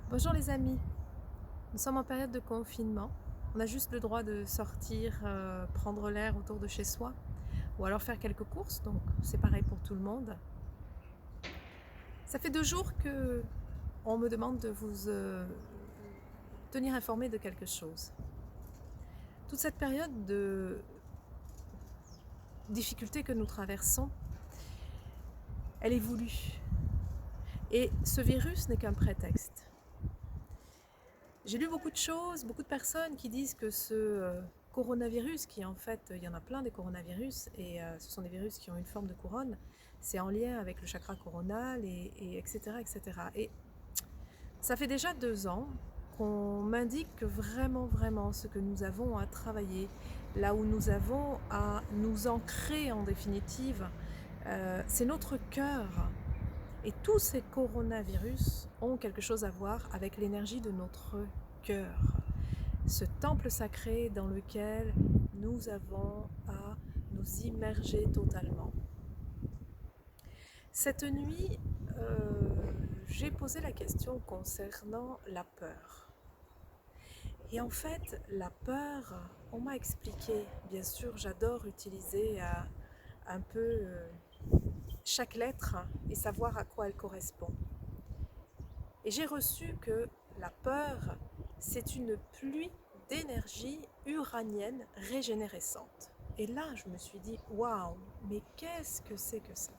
Bonjour les amis, nous sommes en période de confinement. On a juste le droit de sortir, prendre l'air autour de chez soi ou alors faire quelques courses, donc c'est pareil pour tout le monde. Ça fait 2 jours que on me demande de vous tenir informé de quelque chose. Toute cette période de difficulté que nous traversons, elle est voulue. Et ce virus n'est qu'un prétexte. J'ai lu beaucoup de choses, beaucoup de personnes qui disent que ce coronavirus, qui en fait, il y en a plein des coronavirus, et ce sont des virus qui ont une forme de couronne, c'est en lien avec le chakra coronal, et etc., etc. Et ça fait déjà 2 ans qu'on m'indique que vraiment, vraiment, ce que nous avons à travailler, là où nous avons à nous ancrer en définitive, c'est notre cœur. Et tous ces coronavirus ont quelque chose à voir avec l'énergie de notre cœur, ce temple sacré dans lequel nous avons à nous immerger totalement. Cette nuit, j'ai posé la question concernant la peur. Et en fait, la peur, on m'a expliqué, bien sûr, j'adore utiliser un peu chaque lettre et savoir à quoi elle correspond. Et j'ai reçu que la peur, c'est une pluie d'énergie uranienne régénérescente. Et là, je me suis dit, waouh, mais qu'est-ce que c'est que ça?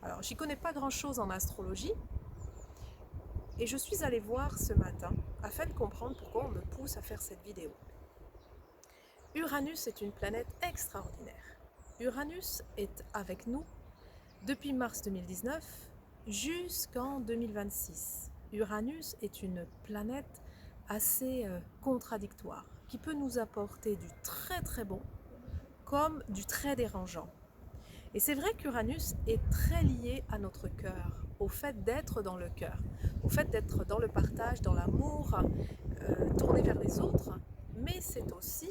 Alors, j'y connais pas grand-chose en astrologie, et je suis allée voir ce matin afin de comprendre pourquoi on me pousse à faire cette vidéo. Uranus est une planète extraordinaire. Uranus est avec nous depuis mars 2019 jusqu'en 2026. Uranus est une planète assez contradictoire, qui peut nous apporter du très très bon comme du très dérangeant. Et c'est vrai qu'Uranus est très lié à notre cœur, au fait d'être dans le cœur, au fait d'être dans le partage, dans l'amour, tourné vers les autres, mais c'est aussi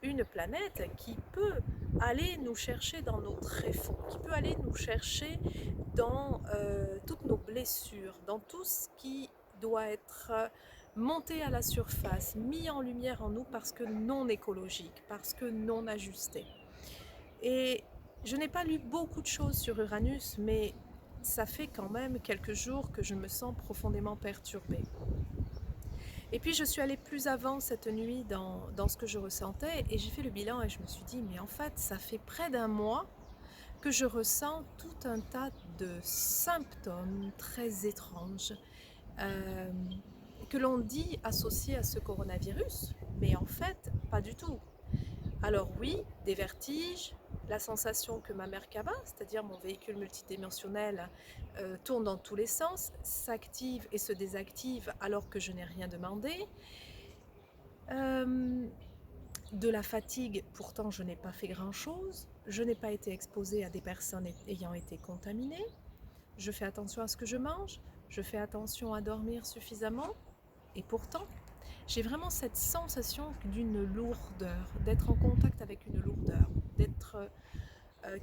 une planète qui peut aller nous chercher dans nos tréfonds, qui peut aller nous chercher dans toutes nos blessures, dans tout ce qui doit être monté à la surface, mis en lumière en nous parce que non écologique, parce que non ajusté. Et je n'ai pas lu beaucoup de choses sur Uranus, mais ça fait quand même quelques jours que je me sens profondément perturbée. Et puis je suis allée plus avant cette nuit dans ce que je ressentais et j'ai fait le bilan et je me suis dit, mais en fait, ça fait près d'un mois que je ressens tout un tas de symptômes très étranges euh, que l'on dit associés à ce coronavirus, mais en fait, pas du tout. Alors oui, des vertiges, la sensation que ma mère Merkaba, c'est-à-dire mon véhicule multidimensionnel, tourne dans tous les sens, s'active et se désactive alors que je n'ai rien demandé. Euh, de la fatigue, pourtant je n'ai pas fait grand-chose. Je n'ai pas été exposée à des personnes ayant été contaminées. Je fais attention à ce que je mange. Je fais attention à dormir suffisamment. Et pourtant, j'ai vraiment cette sensation d'une lourdeur, d'être en contact avec une lourdeur, d'être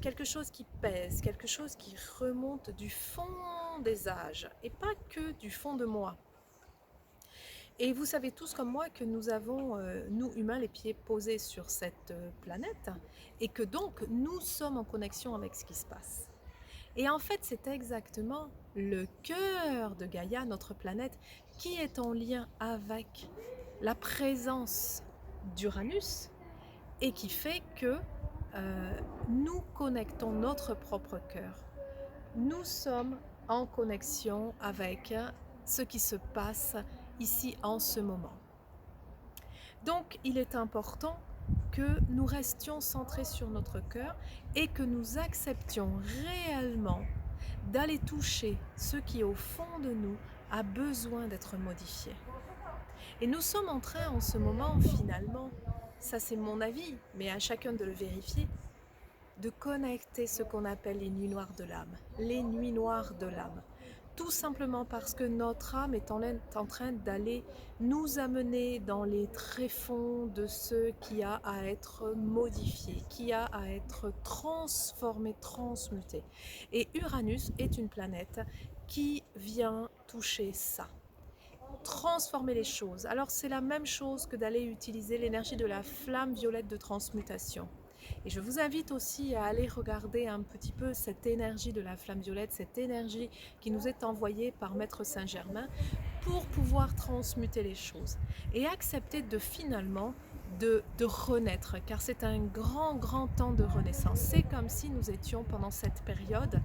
quelque chose qui pèse, quelque chose qui remonte du fond des âges, et pas que du fond de moi. Et vous savez tous comme moi que nous avons, nous humains, les pieds posés sur cette planète, et que donc nous sommes en connexion avec ce qui se passe. Et en fait, c'est exactement le cœur de Gaïa, notre planète, qui est en lien avec la présence d'Uranus et qui fait que nous connectons notre propre cœur. Nous sommes en connexion avec ce qui se passe ici en ce moment. Donc, il est important que nous restions centrés sur notre cœur et que nous acceptions réellement d'aller toucher ce qui au fond de nous a besoin d'être modifié. Et nous sommes en train en ce moment finalement, ça c'est mon avis, mais à chacun de le vérifier, de connecter ce qu'on appelle les nuits noires de l'âme, les nuits noires de l'âme. Tout simplement parce que notre âme est en train d'aller nous amener dans les tréfonds de ce qui a à être modifié, qui a à être transformé, transmuté. Et Uranus est une planète qui vient toucher ça. transformer les choses. Alors c'est la même chose que d'aller utiliser l'énergie de la flamme violette de transmutation. Et je vous invite aussi à aller regarder un petit peu cette énergie de la flamme violette, cette énergie qui nous est envoyée par Maître Saint-Germain pour pouvoir transmuter les choses et accepter de finalement de renaître, car c'est un grand temps de renaissance. C'est comme si nous étions pendant cette période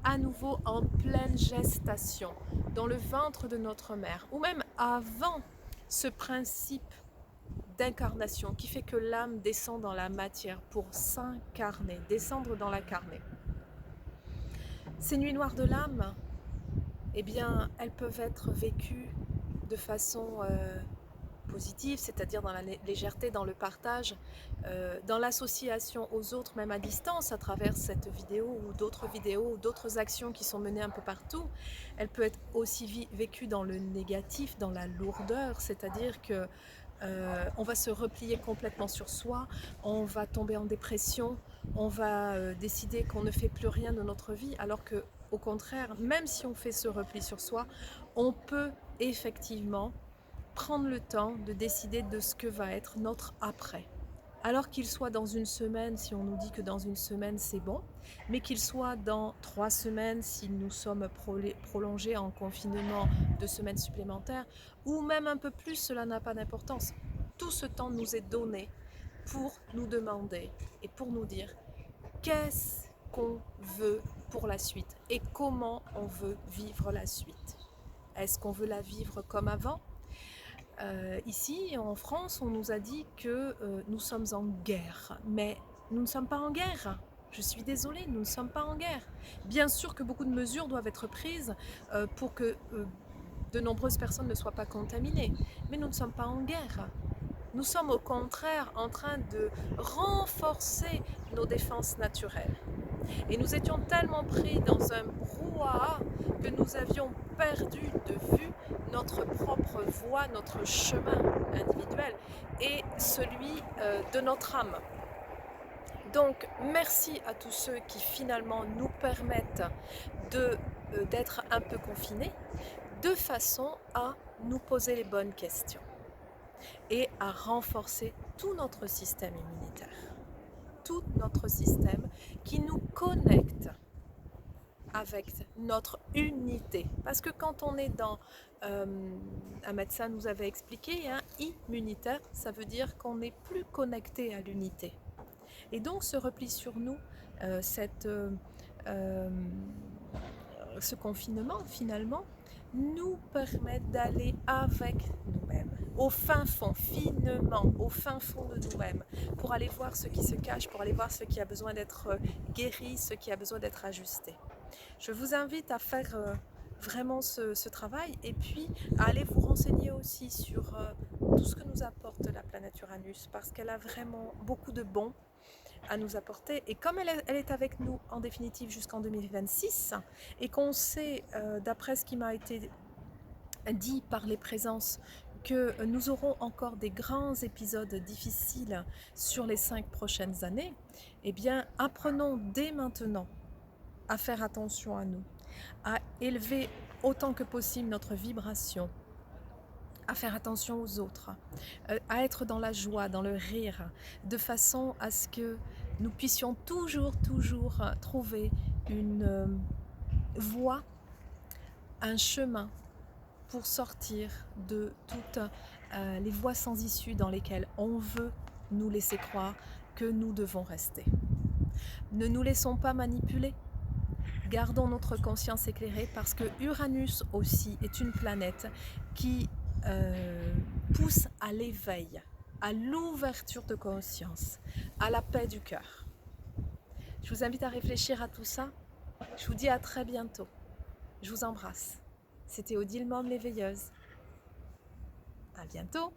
à nouveau en pleine gestation, dans le ventre de notre mère, ou même avant ce principe d'incarnation qui fait que l'âme descend dans la matière pour s'incarner, descendre dans la carnée. Ces nuits noires de l'âme, eh bien, elles peuvent être vécues de façon positive, c'est-à-dire dans la légèreté, dans le partage, dans l'association aux autres, même à distance, à travers cette vidéo ou d'autres actions qui sont menées un peu partout. Elle peut être aussi vécue dans le négatif, dans la lourdeur, c'est-à-dire que on va se replier complètement sur soi, on va tomber en dépression, on va décider qu'on ne fait plus rien de notre vie, alors que au contraire, même si on fait ce repli sur soi, on peut effectivement prendre le temps de décider de ce que va être notre après. Alors qu'il soit dans une semaine, si on nous dit que dans une semaine c'est bon, mais qu'il soit dans 3 semaines, si nous sommes prolongés en confinement 2 semaines supplémentaires, ou même un peu plus, cela n'a pas d'importance. Tout ce temps nous est donné pour nous demander et pour nous dire qu'est-ce qu'on veut pour la suite et comment on veut vivre la suite. Est-ce qu'on veut la vivre comme avant ? Ici, en France, on nous a dit que nous sommes en guerre, mais nous ne sommes pas en guerre. Je suis désolée, nous ne sommes pas en guerre. Bien sûr que beaucoup de mesures doivent être prises pour que de nombreuses personnes ne soient pas contaminées, mais nous ne sommes pas en guerre. Nous sommes au contraire en train de renforcer nos défenses naturelles. Et nous étions tellement pris dans un brouhaha que nous avions perdu de vue notre propre voie, notre chemin individuel et celui de notre âme. Donc merci à tous ceux qui finalement nous permettent d'être un peu confinés de façon à nous poser les bonnes questions et à renforcer tout notre système immunitaire. Tout notre système qui nous connecte avec notre unité. Parce que quand on est dans, un médecin nous avait expliqué, immunitaire, ça veut dire qu'on n'est plus connecté à l'unité. Et donc ce repli sur nous, ce confinement finalement, nous permet d'aller avec nous-mêmes, au fin fond, finement, au fin fond de nous-mêmes, pour aller voir ce qui se cache, pour aller voir ce qui a besoin d'être guéri, ce qui a besoin d'être ajusté. Je vous invite à faire vraiment ce travail et puis à aller vous renseigner aussi sur tout ce que nous apporte la planète Uranus, parce qu'elle a vraiment beaucoup de bons à nous apporter, et comme elle est avec nous en définitive jusqu'en 2026 et qu'on sait d'après ce qui m'a été dit par les présences que nous aurons encore des grands épisodes difficiles sur les 5 prochaines années, eh bien apprenons dès maintenant à faire attention à nous, à élever autant que possible notre vibration, à faire attention aux autres, à être dans la joie, dans le rire, de façon à ce que nous puissions toujours trouver une voie, un chemin pour sortir de toutes les voies sans issue dans lesquelles on veut nous laisser croire que nous devons rester. Ne nous laissons pas manipuler. Gardons notre conscience éclairée, parce que Uranus aussi est une planète qui pousse à l'éveil, à l'ouverture de conscience, à la paix du cœur. Je vous invite à réfléchir à tout ça. Je vous dis à très bientôt. Je vous embrasse. C'était Odile Maume l'éveilleuse. À bientôt.